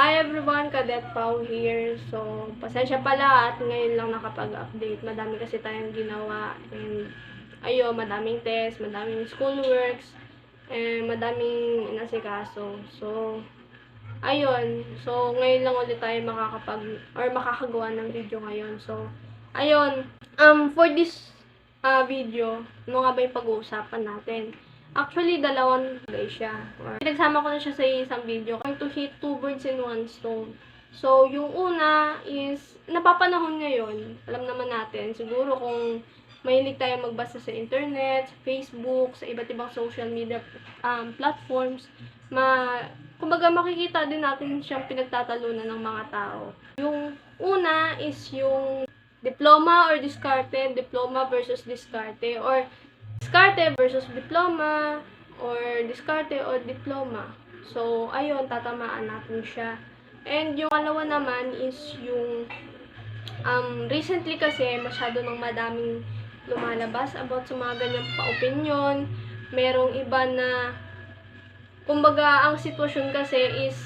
Hi everyone, Cadet Pau here. So, pasensya pala at ngayon lang nakapag-update. Madami kasi tayong ginawa and madaming test, madaming schoolworks, and madaming inasikaso. So, ayun. So, ngayon lang ulit tayo makakagawa ng video ngayon. So, ayun. For this video, ano nga ba yung pag-uusapan natin? Actually, dalawang bagay siya. Pinagsama ko na siya sa isang video. Going to hit 2 birds in 1 stone. So, yung una is, napapanahon ngayon, alam naman natin, siguro kung mahilig tayo magbasa sa internet, sa Facebook, sa iba't ibang social media platforms, kumbaga makikita din natin siyang pinagtatalunan ng mga tao. Yung una is yung diploma or diskarte, diploma versus diskarte, or diskarte versus diploma, or diskarte o diploma. So, ayun, tatamaan natin siya. And yung alawa naman is yung recently kasi masyado ng madaming lumalabas about sa mga ganyang pa-opinion. Merong iba na kumbaga ang sitwasyon kasi is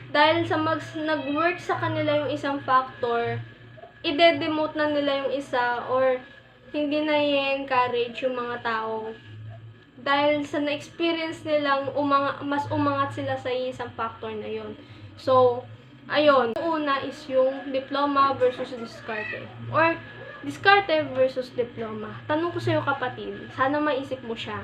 dahil sa nag-work sa kanila yung isang factor, ide-demote na nila yung isa or hindi na i-encourage yung mga tao dahil sa na-experience nilang mas umangat sila sa isang factor na yon. So, ayun. Yung una is yung diploma versus diskarte. Or, diskarte versus diploma. Tanong ko sa'yo kapatid, sana maisip mo siya.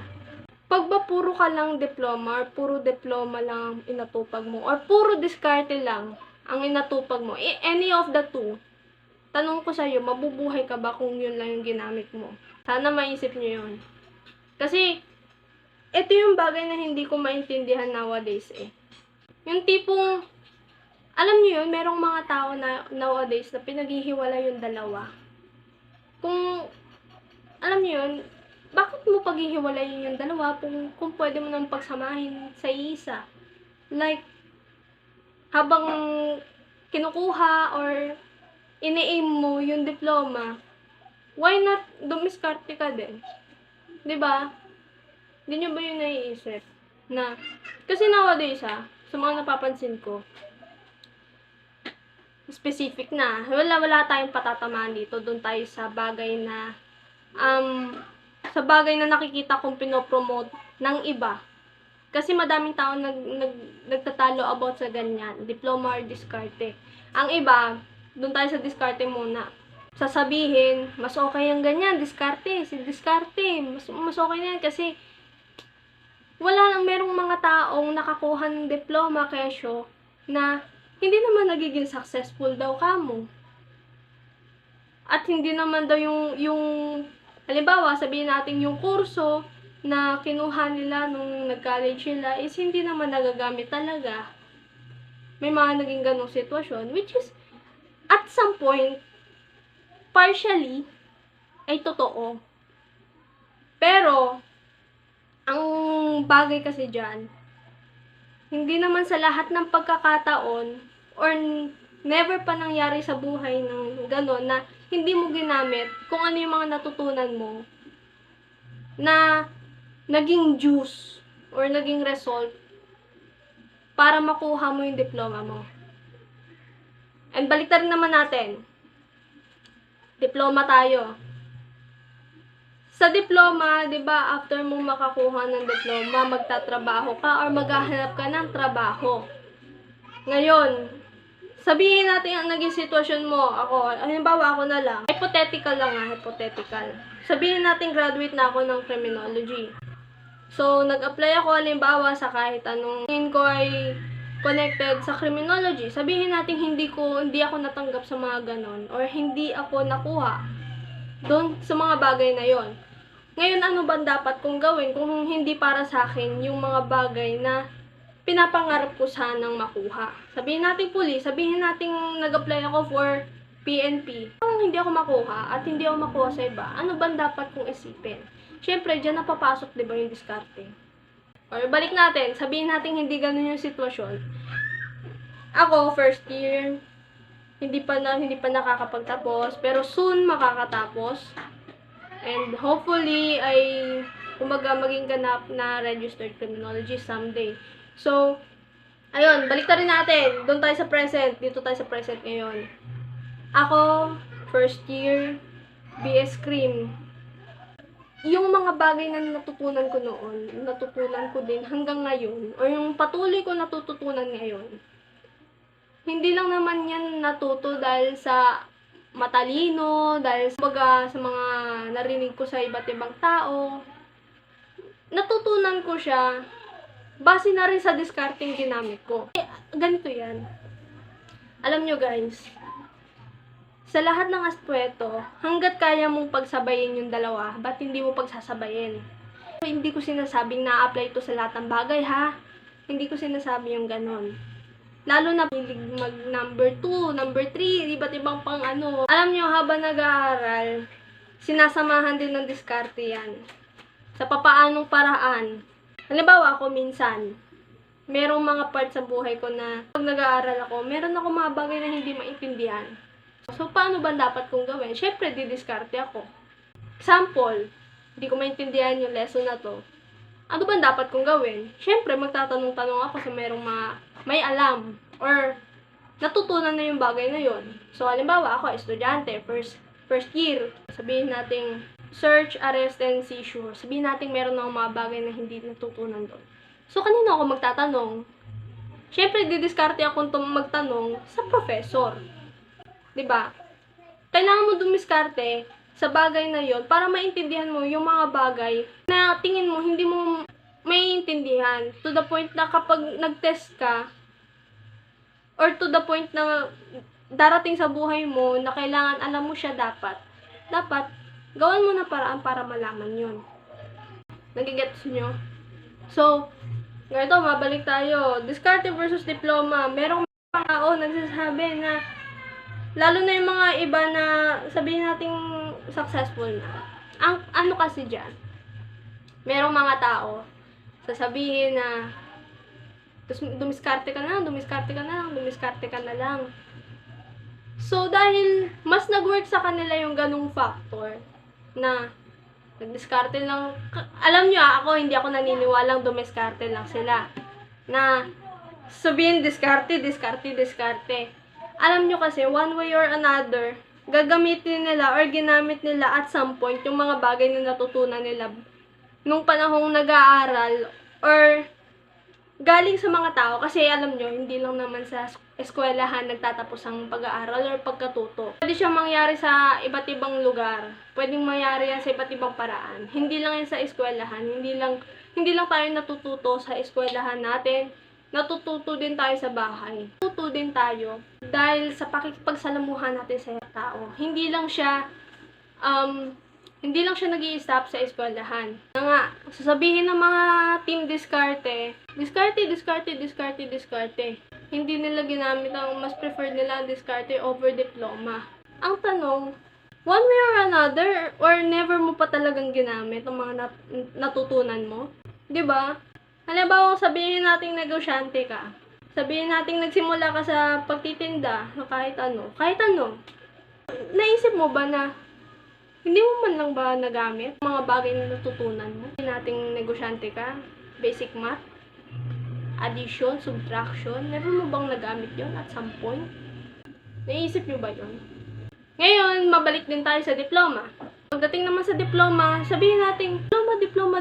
Pag ba puro ka lang diploma or puro diploma lang inatupag mo or puro diskarte lang ang inatupag mo, any of the two, tanong ko sa'yo, mabubuhay ka ba kung yun lang yung ginamit mo? Sana maisip nyo yun. Kasi, ito yung bagay na hindi ko maintindihan nowadays eh. Yung tipong, alam nyo yun, merong mga tao na nowadays na pinaghihiwala yung dalawa. Kung, alam nyo yun, bakit mo paghihiwalayin yung dalawa kung pwede mo nang pagsamahin sa isa? Like, habang kinukuha or ini-aim mo yung diploma, why not dumiskarte ka din? 'Di ba? Hindi nyo ba yun naiisip? Na, kasi nowadays sa mga napapansin ko, specific na, wala tayong patatamaan dito, doon tayo sa bagay na, nakikita kong pinopromote ng iba. Kasi madaming tao nagtatalo about sa ganyan, diploma or diskarte. Ang iba, doon tayo sa diskarte muna. Sasabihin, mas okay ang ganyan, diskarte, mas okay na yan kasi merong mga taong nakakuha ng diploma kesyo na hindi naman nagiging successful daw kamo. At hindi naman daw yung halimbawa, sabihin natin yung kurso na kinuha nila nung nag-college nila is hindi naman nagagamit talaga. May mga naging ganong sitwasyon, which is, at some point, partially, ay totoo. Pero, ang bagay kasi dyan, hindi naman sa lahat ng pagkakataon, or never pa nangyari sa buhay ng ganon, na hindi mo ginamit kung ano yung mga natutunan mo, na naging juice, or naging result, para makuha mo yung diploma mo. And baliktarin naman natin, diploma tayo. Sa diploma, 'di ba, after mo makakuha ng diploma, magtatrabaho ka or maghahanap ka ng trabaho. Ngayon, sabihin natin ang naging sitwasyon mo. Halimbawa ako na lang. Hypothetical lang hypothetical. Sabihin natin graduate na ako ng criminology. So, nag-apply ako halimbawa sa kahit anong tingin ko ay connected sa criminology. Sabihin natin hindi ako natanggap sa mga ganon or hindi ako nakuha doon sa mga bagay na yon. Ngayon, ano ba dapat kong gawin kung hindi para sa akin yung mga bagay na pinapangarap ko sanang makuha? Sabihin natin police, sabihin natin nag-apply ako for PNP. Kung hindi ako makuha at hindi ako makuha sa iba, ano ba dapat kong isipin? Siyempre, dyan napapasok, di ba, yung diskarte. Or balik natin, sabihin natin hindi ganun yung sitwasyon. Ako, first year, hindi pa nakakapagtapos, pero soon makakatapos. And hopefully ay kumbaga maging ganap na registered criminology someday. So, Ayun, balik rin natin. Doon tayo sa present. Dito tayo sa present ngayon. Ako, first year, BS Cream. Yung mga bagay na natutunan ko noon, natutunan ko din hanggang ngayon, or yung patuloy ko natututunan ngayon, hindi lang naman yan natuto dahil sa matalino, dahil sa mga narinig ko sa iba't ibang tao. Natutunan ko siya base na rin sa discarding ginamit ko. Ganito yan. Alam nyo guys, sa lahat ng aspeto, hanggat kaya mong pagsabayin yung dalawa, ba't hindi mo pagsasabayin? Hindi ko sinasabing na-apply ito sa lahat ng bagay ha. Hindi ko sinasabi yung ganon. Lalo na pilig mag number 2, number 3, iba't ibang pang ano. Alam nyo, habang nag-aaral, sinasamahan din ng diskarte yan. Sa papaanong paraan. Halimbawa ako minsan, merong mga parts sa buhay ko na pag nag-aaral ako, meron ako mga bagay na hindi maintindihan. So, paano ba dapat kong gawin? Siyempre, didiskarte ako. Example, hindi ko maintindihan yung lesson na to. Ano ba dapat kong gawin? Siyempre, magtatanong-tanong ako sa merong may alam or natutunan na yung bagay na yon. So, halimbawa, ako, estudyante, first year. Sabihin natin, search, arrest, and seizure. Sabihin natin meron ng mga bagay na hindi natutunan doon. So, kanino ako magtatanong? Siyempre, didiskarte ako magtanong sa professor. 'Di ba? Kailangan mo dumiskarte sa bagay na yon para maintindihan mo yung mga bagay na tingin mo hindi mo maiintindihan. To the point na kapag nag-test ka, or to the point na darating sa buhay mo na kailangan alam mo siya dapat gawan mo na paraan para malaman yun. Nagigets nyo? So, ganito, mabalik tayo. Diskarte versus diploma. Merong mga tao nagsasabi na, lalo na yung mga iba na sabihin nating successful na. Ano kasi dyan? Merong mga tao sasabihin na dumiskarte ka na lang. So, dahil mas nag-work sa kanila yung ganung factor, na nagdiskarte lang. Alam nyo ako, hindi ako naniniwalang dumiskarte lang sila. Na sabihin diskarte. Alam nyo kasi, one way or another, gagamitin nila or ginamit nila at some point yung mga bagay na natutunan nila nung panahong nag-aaral or galing sa mga tao. Kasi alam nyo, hindi lang naman sa eskwelahan nagtatapos ang pag-aaral or pagkatuto. Pwede siyang mangyari sa iba't ibang lugar. Pwedeng mangyari yan sa iba't ibang paraan. Hindi lang yan sa eskwelahan. Hindi lang tayo natututo sa eskwelahan natin. Natututo din tayo sa bahay. Natututo din tayo dahil sa pakikipagsalamuhan natin sa tao. Hindi lang siya nag-i-stop sa eskwelahan. Sasabihin ng mga team diskarte. Hindi nila ginamit ang mas preferred nila ang diskarte over diploma. Ang tanong, one way or another, or never mo pa talagang ginamit ang mga natutunan mo? 'Di ba? Halimbawa, sabihin natin negosyante ka. Sabihin natin nagsimula ka sa pagtitinda, kahit ano. Naisip mo ba na hindi mo man lang ba nagamit mga bagay na natutunan mo? Sabihin natin negosyante ka, basic math, addition, subtraction, never mo bang nagamit yon at some point? Naisip nyo ba yon? Ngayon, mabalik din tayo sa diploma. Pagdating naman sa diploma, sabihin natin,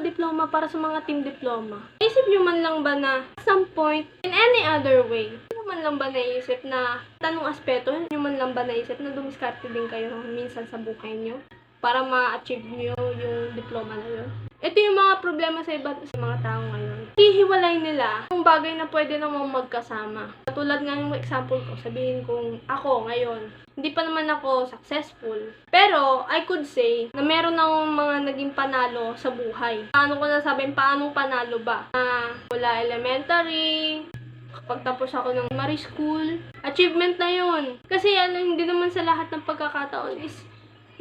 diploma para sa mga team diploma. Naisip nyo man lang ba na at some point, in any other way, nyo man lang ba naisip na tanong aspeto, nyo man lang ba naisip na dumiskarte din kayo minsan sa buhay nyo para ma-achieve nyo yung diploma na yun? Ito yung mga problema sa mga tao ngayon. Hihiwalay nila yung bagay na pwede namang magkasama. Katulad nga yung example ko, sabihin kong ako ngayon, hindi pa naman ako successful. Pero, I could say na meron akong mga naging panalo sa buhay. Paano ko nasabihin, paanong panalo ba? Mula elementary, kapag tapos ako ng primary school, achievement na yun. Kasi hindi naman sa lahat ng pagkakataon is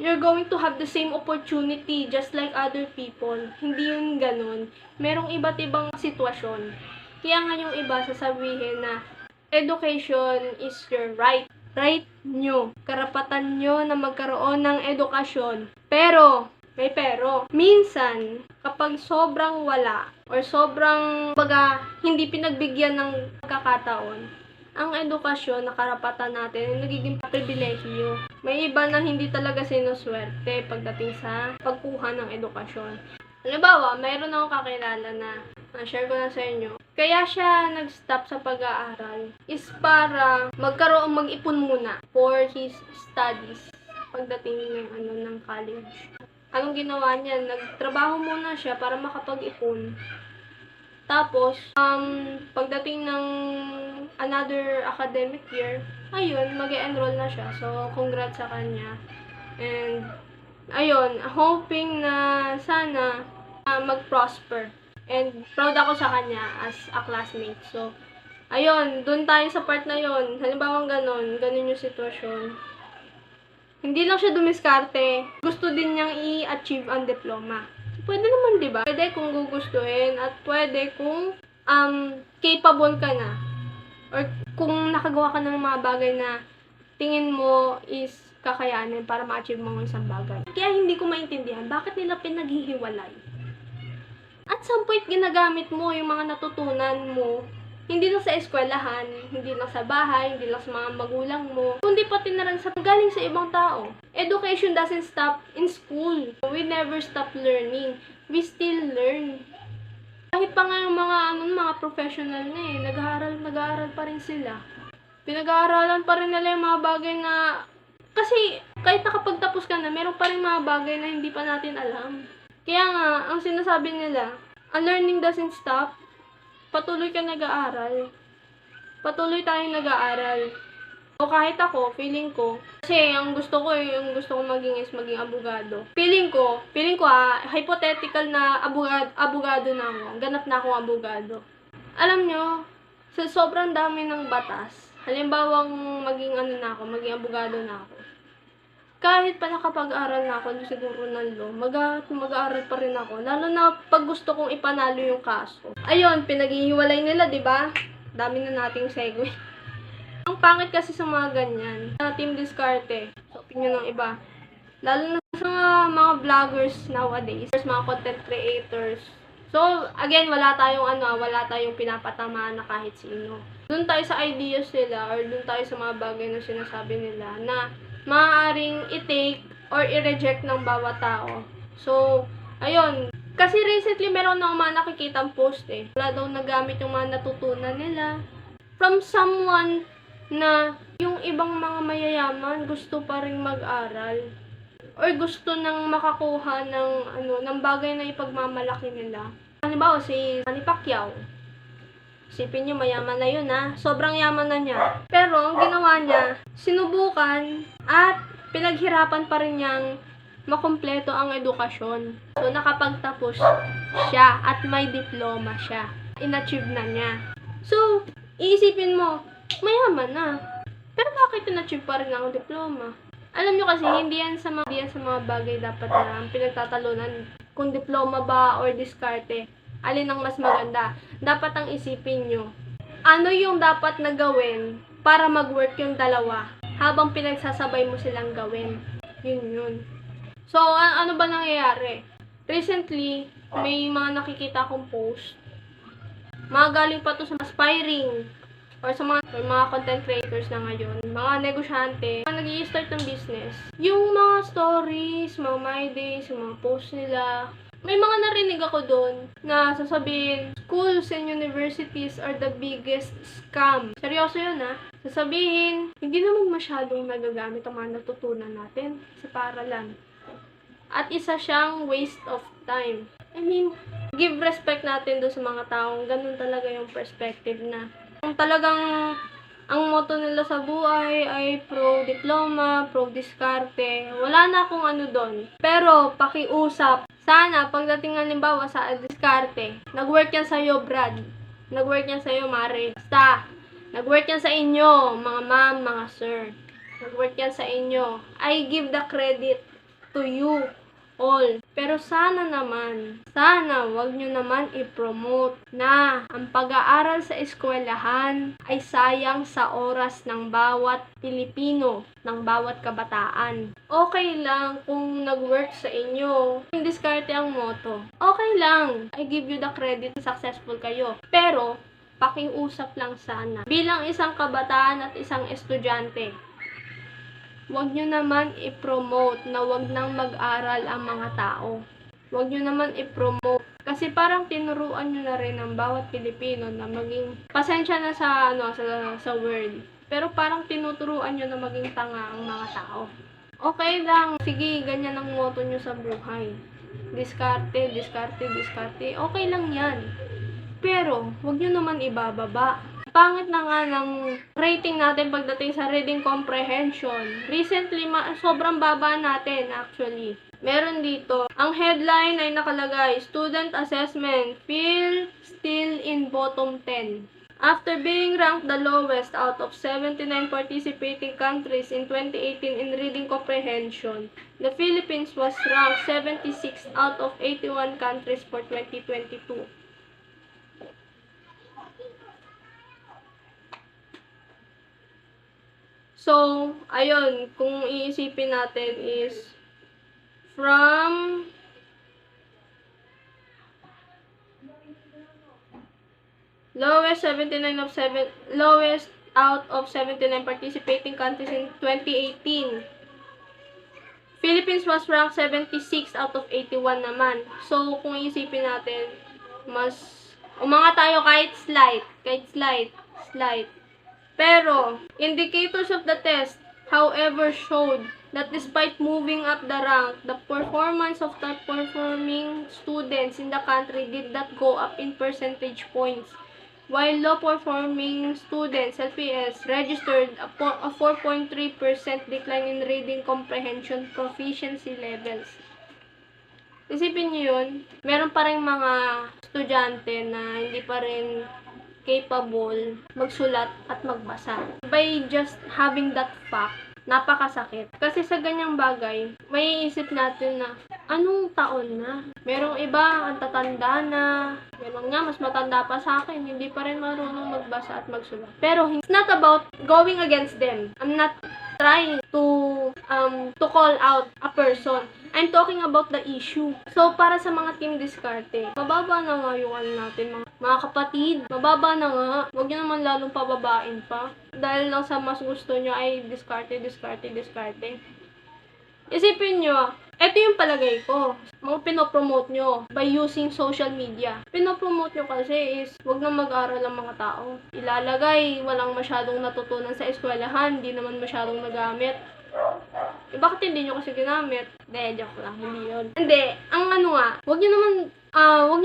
you're going to have the same opportunity just like other people. Hindi yun ganun. Merong iba't ibang sitwasyon. Kaya nga yung iba sasabihin na education is your right. Right nyo. Karapatan nyo na magkaroon ng edukasyon. Pero, may pero. Minsan, kapag sobrang wala, or sobrang, baga, hindi pinagbigyan ng pagkakataon, ang edukasyon na karapatan natin ay nagiging pribilehiyo. May iba na hindi talaga sinuswerte pagdating sa pagkuha ng edukasyon. Halimbawa, mayroon akong kakilala na share ko na sa inyo. Kaya siya nag-stop sa pag-aaral is para mag-ipon muna for his studies pagdating ng college. Anong ginawa niya? Nagtrabaho muna siya para makapag-ipon. Tapos, pagdating ng another academic year, ayun, mag-enroll na siya. So, congrats sa kanya. And, ayun, hoping na sana mag-prosper. And, proud ako sa kanya as a classmate. So, ayun, dun tayo sa part na yun. Halimbawa ganun yung sitwasyon. Hindi lang siya dumiskarte. Gusto din niyang i-achieve ang diploma. Pwede naman, di ba? Pwede kung gugustuhin at pwede kung capable ka na. Or kung nakagawa ka ng mga bagay na tingin mo is kakayanin para ma-achieve mo ang isang bagay. Kaya hindi ko maintindihan bakit nila pinaghihiwalay. At some point, ginagamit mo yung mga natutunan mo. Hindi lang sa eskwelahan, hindi lang sa bahay, hindi lang sa mga magulang mo, kundi pati na rin sa galing sa ibang tao. Education doesn't stop in school. We never stop learning. We still learn. Kahit pa nga yung mga professional na nag-aaral pa rin sila. Pinag-aaralan pa rin nila yung mga bagay na, kasi kahit nakapagtapos ka na, meron pa rin mga bagay na hindi pa natin alam. Kaya nga, ang sinasabi nila, learning doesn't stop. Patuloy ka nag-aaral. Patuloy tayong nag-aaral. O kahit ako, feeling ko, kasi yung gusto ko maging is maging abogado. Feeling ko hypothetical na abogado na ako. Ganap na akong abogado. Alam nyo, sa sobrang dami ng batas, halimbawang maging abogado na ako. Kahit pa nakapag-aral na ako, siguro ng law, mag-aaral pa rin ako. Lalo na pag gusto kong ipanalo yung kaso. Ayun, pinaghihiwalay nila, di ba? Dami na nating segue. Ang pangit kasi sa mga ganyan, team diskarte, sa opinion ng iba. Lalo na sa mga vloggers nowadays, mga content creators. So, again, wala tayong pinapatamaan na kahit sino. Doon tayo sa ideas nila, or doon tayo sa mga bagay na sinasabi nila, na maaaring i-take or i-reject ng bawat tao. So, ayun. Kasi recently, meron na mga nakikitang post Wala daw nagamit yung mga natutunan nila. From someone na yung ibang mga mayayaman gusto pa rin mag-aral. Or gusto nang makakuha ng bagay na ipagmamalaki nila. Halimbawa, si Manny Pacquiao. Isipin nyo, mayaman na yun Sobrang yaman na niya. Pero, ang ginawa niya, sinubukan at pinaghirapan pa rin niyang makumpleto ang edukasyon. So, nakapagtapos siya at may diploma siya. In-achieve na niya. So, iisipin mo, mayaman na. Pero bakit in-achieve pa rin ang diploma? Alam nyo kasi, hindi yan sa mga bagay dapat na pinagtatalunan. Kung diploma ba or diskarte. Alin ang mas maganda? Dapat ang isipin nyo. Ano yung dapat na gawin para mag-work yung dalawa habang pinagsasabay mo silang gawin? Yun. So, ano ba nangyayari? Recently, may mga nakikita akong post. Mga galing pa to sa aspiring or sa mga content creators na ngayon, mga negosyante, mga nag-i-start ng business. Yung mga stories, mga my days, yung mga post nila, may mga narinig ako doon na sasabihin, schools and universities are the biggest scam. Seryoso yun Sasabihin, hindi naman masyadong nagagamit ang mga natutunan natin sa paaralan. At isa siyang waste of time. I mean, give respect natin doon sa mga taong ganun talaga yung perspective na kung talagang ang motto nila sa buhay ay pro-diploma, pro-diskarte. Wala na akong doon. Pero, pakiusap. Sana, pagdating halimbawa sa diskarte, nag-work yan sa'yo, Brad. Nag-work yan sa'yo, Mare. Basta, nag-work yan sa inyo, mga ma'am, mga sir. Nag-work yan sa inyo. I give the credit to you. all. Pero sana wag nyo naman i-promote na ang pag-aaral sa eskwelahan ay sayang sa oras ng bawat Pilipino, ng bawat kabataan. Okay lang kung nag-work sa inyo, yung diskarte ang motto. Okay lang, I give you the credit, successful kayo. Pero, pakiusap lang sana. Bilang isang kabataan at isang estudyante, huwag nyo naman i-promote na huwag nang mag-aral ang mga tao. Huwag nyo naman i-promote. Kasi parang tinuruan nyo na rin ang bawat Pilipino na maging, pasensya na sa word, pero parang tinuturuan nyo na maging tanga ang mga tao. Okay lang, sige, ganyan ang motto nyo sa buhay. Diskarte, diskarte, diskarte. Okay lang yan. Pero, huwag nyo naman ibababa. Pangit na nga ng rating natin pagdating sa reading comprehension. Recently, sobrang baba natin actually. Meron dito, ang headline ay nakalagay, Student Assessment, Phil still in bottom 10. After being ranked the lowest out of 79 participating countries in 2018 in reading comprehension, the Philippines was ranked 76 out of 81 countries for 2022. So, ayun, kung iisipin natin is from lowest out of 79 participating countries in 2018. Philippines was ranked 76 out of 81 naman. So, kung iisipin natin, mas umanga tayo kahit slight. Pero, indicators of the test, however, showed that despite moving up the rank, the performance of top-performing students in the country did not go up in percentage points, while low-performing students, LPS, registered a 4.3% decline in reading comprehension proficiency levels. Isipin niyo yun, meron pa rin mga estudyante na hindi pa rin capable magsulat at magbasa. By just having that fact, napakasakit. Kasi sa ganyang bagay, may isip natin na, anong taon na? Merong iba, ang tatanda na. Merong nga, mas matanda pa sa akin, hindi pa rin marunong magbasa at magsulat. Pero, it's not about going against them. I'm not trying to call out a person. I'm talking about the issue. So, para sa mga team diskarte, mababa na nga yung natin, mga kapatid. Mababa na nga. Huwag nyo naman lalong pababain pa. Dahil lang sa mas gusto nyo ay diskarte. Isipin nyo, ito yung palagay ko. Mga pinopromote nyo by using social media. Pinopromote nyo kasi is, huwag na mag-aral ang mga tao. Ilalagay, walang masyadong natutunan sa eskwelahan, di naman masyadong nagamit. Bakit hindi nyo kasi ginamit? Joke lang, hindi yun. Hindi, ang huwag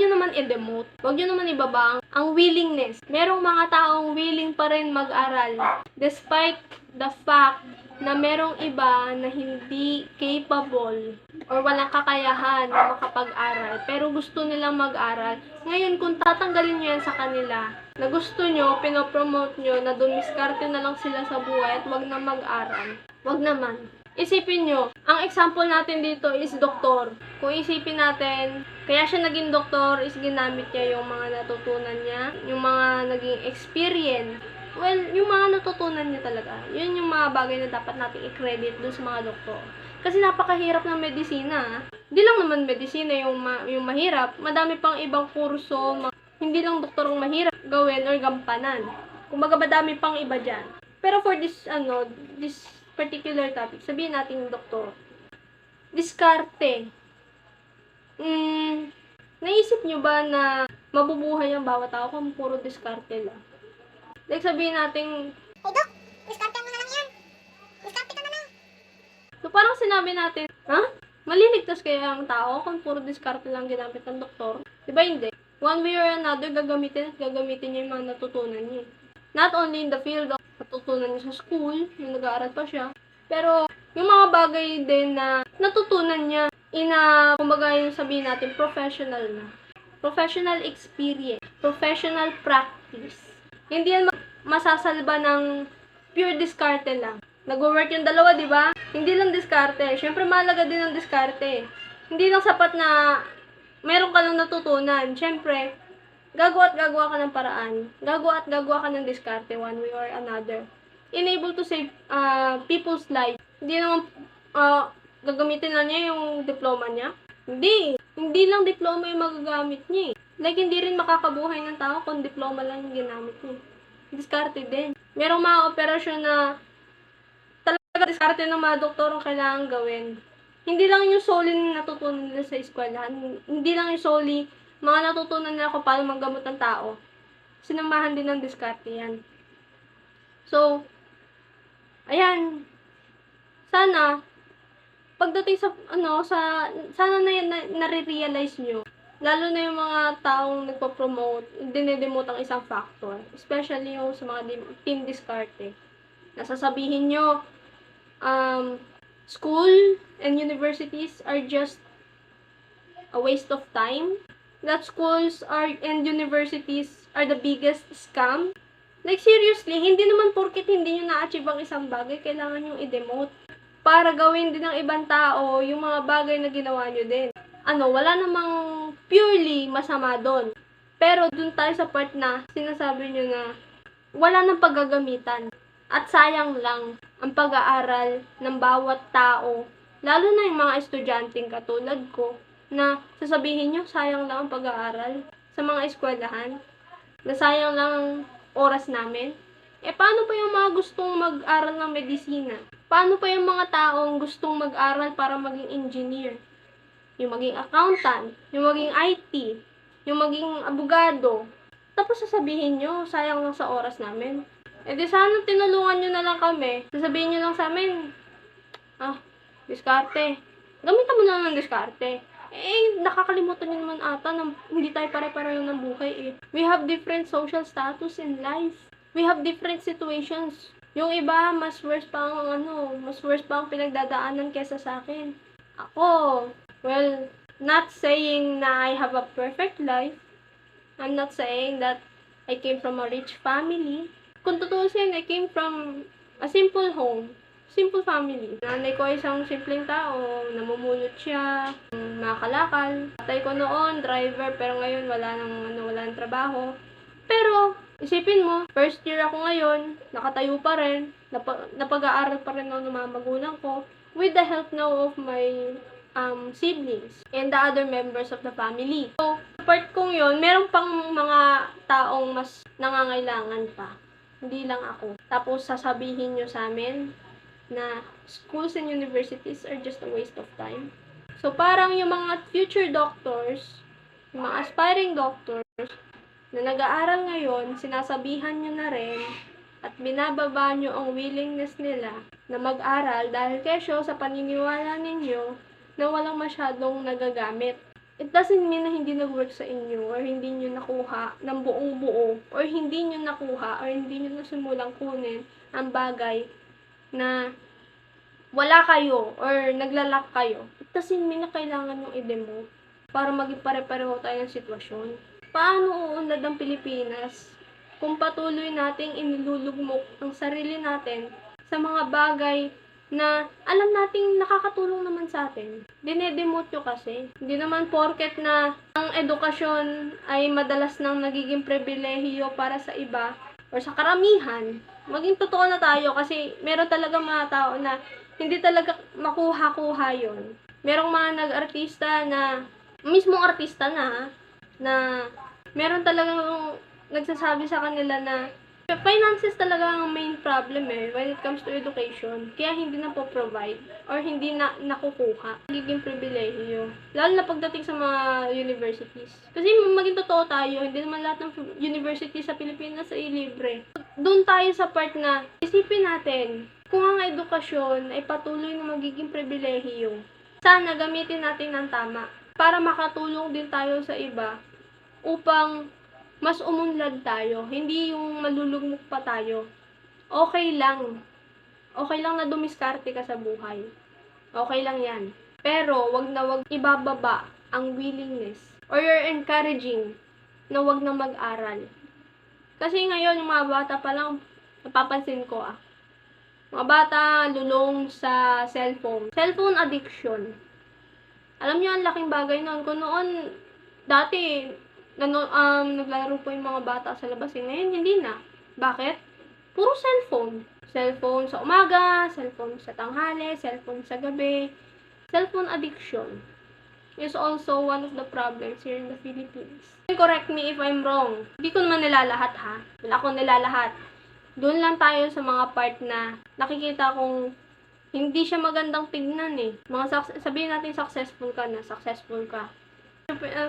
nyo naman i-demote. Huwag nyo naman ibaba ang willingness. Merong mga taong willing pa rin mag-aral. Despite the fact na merong iba na hindi capable or walang kakayahan na makapag-aral, pero gusto nilang mag-aral. Ngayon, kung tatanggalin nyo yan sa kanila, na gusto nyo, pinopromote nyo, na dumiskarte na lang sila sa buhay at wag na mag-aral. Wag naman. Isipin nyo, ang example natin dito is doktor. Kung isipin natin, kaya siya naging doktor is ginamit niya yung mga natutunan niya, yung mga naging experience. Well, yung mga natutunan niya talaga. Yun yung mga bagay na dapat natin i-credit dun sa mga doktor. Kasi napakahirap ng medisina. Hindi lang naman medisina yung mahirap. Madami pang ibang kurso. Hindi lang doktor ang mahirap gawin or gampanan. Kumbaga madami pang iba dyan. Pero for this particular topic, sabihin natin doktor. Diskarte. Naisip nyo ba na mabubuhay ang bawat tao kung puro diskarte lang? Like sabihin natin, Hey Doc, diskarte mo na lang yan. Diskarte ka na lang. so parang sinabi natin, maliligtas kaya ang tao kung puro diskarte lang ginamit ng doktor? Diba hindi? One way or another, gagamitin niya yung mga natutunan niya. Not only in the field of natutunan niya sa school, yung nag-aaral pa siya, pero yung mga bagay din na natutunan niya kumbaga yung sabihin natin, professional na. Professional experience. Professional practice. Hindi yan masasalba ng pure diskarte lang. Nag-work yung dalawa, di ba? Hindi lang diskarte. Siyempre, mahalaga din ang diskarte. Hindi lang sapat na meron ka lang natutunan. Siyempre, gagawa at gagawa ka ng paraan. Gagawa at gagawa ka ng diskarte one way or another. Enable to save people's life. Hindi naman gagamitin na niya yung diploma niya. Hindi. Hindi lang diploma yung magagamit niya eh. Like, hindi rin makakabuhay ng tao kung diploma lang yung ginamit niya. Diskarte din. Merong mga operasyon na talaga diskarte ng mga doktor ang kailangan gawin. Hindi lang yung solely na natutunan nila sa eskwelahan. Hindi lang yung solely mga natutunan nila kung paano manggamot ng tao. Sinamahan din ng diskarte yan. So, ayan. Sana, pagdating sa, sana nare-realize nyo, lalo na yung mga taong nagpo-promote, dinedemote ang isang factor. Especially yung sa mga team diskarte. Nasasabihin nyo, school and universities are just a waste of time. That schools and universities are the biggest scam. Like, seriously, hindi naman porket hindi nyo na-achieve ang isang bagay, kailangan nyo i-demote. Para gawin din ng ibang tao yung mga bagay na ginawa nyo din. Wala namang purely masama doon. Pero dun tayo sa part na sinasabi nyo na wala nang paggagamitan. At sayang lang ang pag-aaral ng bawat tao, lalo na yung mga estudyanteng katulad ko, na sasabihin nyo, sayang lang ang pag-aaral sa mga eskwelahan, na sayang lang ang oras namin. Paano pa yung mga gustong mag-aral ng medisina? Paano pa yung mga taong gustong mag-aral para maging engineer? Yung maging accountant, yung maging IT, yung maging abogado. Tapos sasabihin nyo, sayang lang sa oras namin. Di sana tinulungan nyo na lang kami. Sasabihin nyo lang sa amin, diskarte. Gamitan mo lang ng diskarte. Nakakalimutan nyo naman ata na hindi tayo pare-pareho ng buhay eh. We have different social status in life. We have different situations. Yung iba, mas worse pa ang pinagdadaanan kesa sa akin. Ako, well, not saying na I have a perfect life. I'm not saying that I came from a rich family. Kung tutuusin, I came from a simple home. Simple family. Nanay ko ay isang simpleng tao, namumulot siya, makakalakal. Tatay ko noon, driver, pero ngayon wala nang trabaho. Pero, isipin mo, first year ako ngayon, nakatayo pa rin, napag-aaral pa rin ng mga magulang ko, with the help now of my siblings and the other members of the family. So, part kong yun, meron pang mga taong mas nangangailangan pa. Hindi lang ako. Tapos, sasabihin nyo sa amin na schools and universities are just a waste of time. So, parang yung mga future doctors, yung mga aspiring doctors, na nag-aaral ngayon, sinasabihan nyo na rin at binababa nyo ang willingness nila na mag-aral dahil kesyo sa paniniwala ninyo na walang masyadong nagagamit. It doesn't mean na hindi nag-work sa inyo or hindi nyo nakuha ng buong buo or hindi nyo nakuha or hindi nyo nasimulang kunin ang bagay na wala kayo or naglalak kayo. It doesn't mean na kailangan yung i-demo para maging pare-pareho tayo ng sitwasyon. Paano uunlad ang Pilipinas kung patuloy nating inilulugmok ang sarili natin sa mga bagay na alam nating nakakatulong naman sa atin? Dinedemote nyo kasi. Hindi naman porket na ang edukasyon ay madalas nang nagiging pribilehiyo para sa iba or sa karamihan. Maging totoo na tayo kasi meron talaga mga tao na hindi talaga makuha-kuha yun. Merong mga nag-artista na, mismong artista na meron talagang nagsasabi sa kanila na finances talaga ang main problem when it comes to education. Kaya hindi na po-provide or hindi na nakukuha. Nagiging pribilehiyo. Lalo na pagdating sa mga universities. Kasi maging totoo tayo, hindi naman lahat ng university sa Pilipinas ay libre. Doon tayo sa part na isipin natin kung ang edukasyon ay patuloy na magiging pribilehiyo. Sana gamitin natin ng tama para makatulong din tayo sa iba upang mas umunlad tayo, hindi yung malulugmok pa tayo. Okay lang. Okay lang na dumiskarte ka sa buhay. Okay lang yan. Pero, wag na wag ibababa ang willingness or you're encouraging na wag na mag-aral. Kasi ngayon, yung mga bata pa lang, napapansin ko mga bata lulong sa cellphone. Cellphone addiction. Alam niyo, ang laking bagay noon. Kung noon, dati, naglalaro po yung mga bata sa labas. Ngayon, hindi na. Bakit? Puro cellphone. Cellphone sa umaga, cellphone sa tanghali, cellphone sa gabi. Cellphone addiction is also one of the problems here in the Philippines. Correct me if I'm wrong. Hindi ko naman nilalahat ha. Wala akong nilalahat. Doon lang tayo sa mga part na nakikita kong hindi siya magandang tignan eh. Sabihin natin successful ka na, successful ka.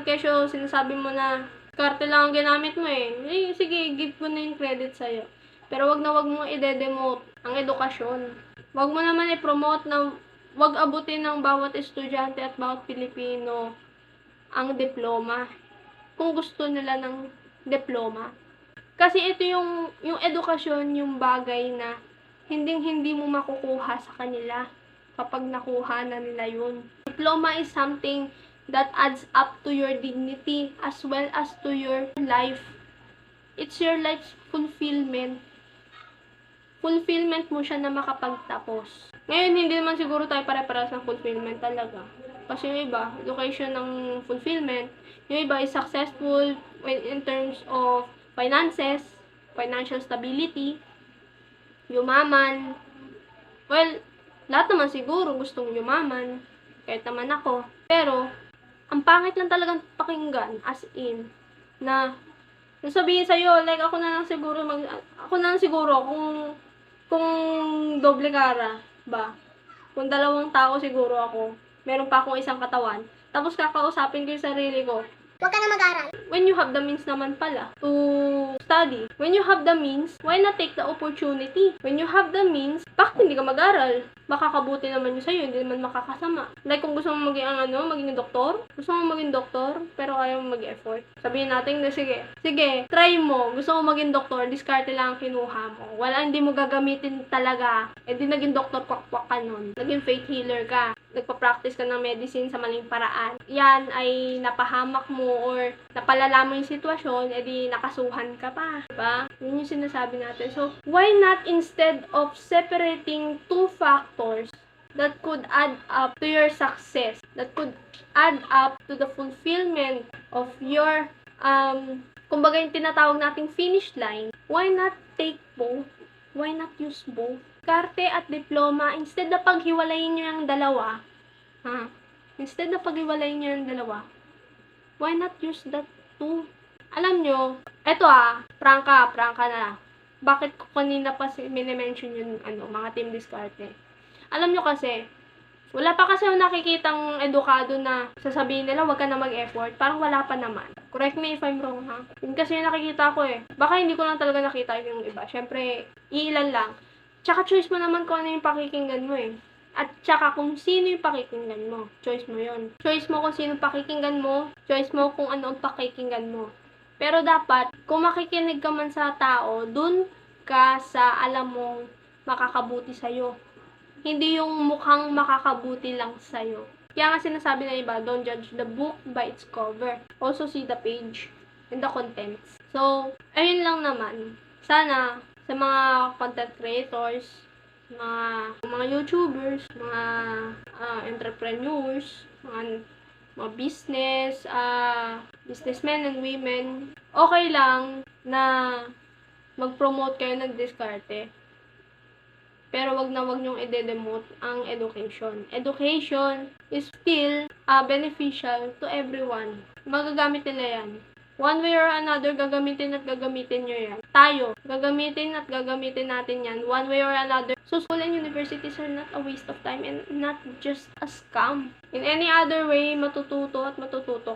Kesyo sinasabi mo na karte lang ang ginamit mo eh. Sige, give ko na yung credit sa'yo. Pero wag mo i-demote ang edukasyon. Wag mo naman i-promote na wag abutin ng bawat estudyante at bawat Pilipino ang diploma. Kung gusto nila ng diploma. Kasi ito yung edukasyon, yung bagay na hindi mo makukuha sa kanila kapag nakuha na nila yun. Diploma is something that adds up to your dignity as well as to your life. It's your life's fulfillment. Fulfillment mo siya na makapagtapos. Ngayon, hindi naman siguro tayo pare-parehas ng fulfillment talaga. Kasi yung iba, education ng fulfillment. Yung iba is successful in terms of finances, financial stability, yumaman. Well, lahat naman siguro gustong yumaman. Kahit naman ako. Pero, ang pangit lang talagang pakinggan, as in, na sabihin sa'yo, like ako na lang siguro, kung doble cara, ba? Kung 2 tao siguro ako, meron pa akong isang katawan, tapos kakausapin ko yung sarili ko, Huwag ka na mag-aral. when you have the means naman pala to study. When you have the means, why not take the opportunity? When you have the means, bakit hindi ka mag-aral? Makakabuti naman yun sa'yo, hindi naman makakasama. Like kung gusto mo maging doktor, gusto mo maging doktor, pero ayaw mo mag-effort. Sabihin natin na sige, try mo, gusto mo maging doktor, diskarte lang ang kinuha mo. Wala, hindi mo gagamitin talaga. Di naging doktor, kwak-kwak ka nun. Naging faith healer ka. Nagpa-practice ka ng medicine sa maling paraan. Yan ay napahamak mo or napalala mo yung sitwasyon, di nakasuhan ka pa. Diba? Yun yung sinasabi natin. So, why not instead of separating two factors that could add up to your success, that could add up to the fulfillment of your, kumbaga yung tinatawag nating finish line, why not take both? Why not use both? Karte at diploma, instead na paghiwalayin nyo yung dalawa, why not use that too? Alam nyo, eto prangka na. Bakit ko kanina pa minimension yung mga team diskarte? Alam nyo kasi, wala pa kasi yung nakikitang edukado na sasabihin nila wag ka na mag-effort. Parang wala pa naman. Correct me if I'm wrong ha. Yun kasi yung nakikita ko eh. Baka hindi ko lang talaga nakita yung iba. Syempre, iilan lang. Tsaka choice mo naman kung ano yung pakikinggan mo eh. At tsaka kung sino yung pakikinggan mo. Choice mo yun. Choice mo kung sino pakikinggan mo. Choice mo kung ano ang pakikinggan mo. Pero dapat, kung makikinig ka man sa tao, dun ka sa alam mong makakabuti sa'yo. Hindi yung mukhang makakabuti lang sa'yo. Kaya nga sinasabi ng iba, don't judge the book by its cover. Also see the page and the contents. So, ayun lang naman. Sana, sa mga content creators, mga YouTubers, mga entrepreneurs, mga businessmen and women, okay lang na mag-promote kayo ng diskarte. Pero wag nyong i-demote ang education. Education is still beneficial to everyone. Magagamit nila yan. One way or another, gagamitin nyo yan. Tayo, gagamitin natin yan. One way or another. So, school and universities are not a waste of time and not just a scam. In any other way, matututo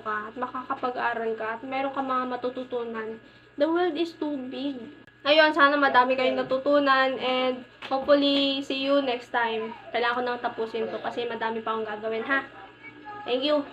ka at makakapag-aral ka at meron ka mga matututunan. The world is too big. Ayun, sana madami kayong natutunan and hopefully see you next time. Kailangan ko nang tapusin to kasi madami pa akong gagawin ha. Thank you!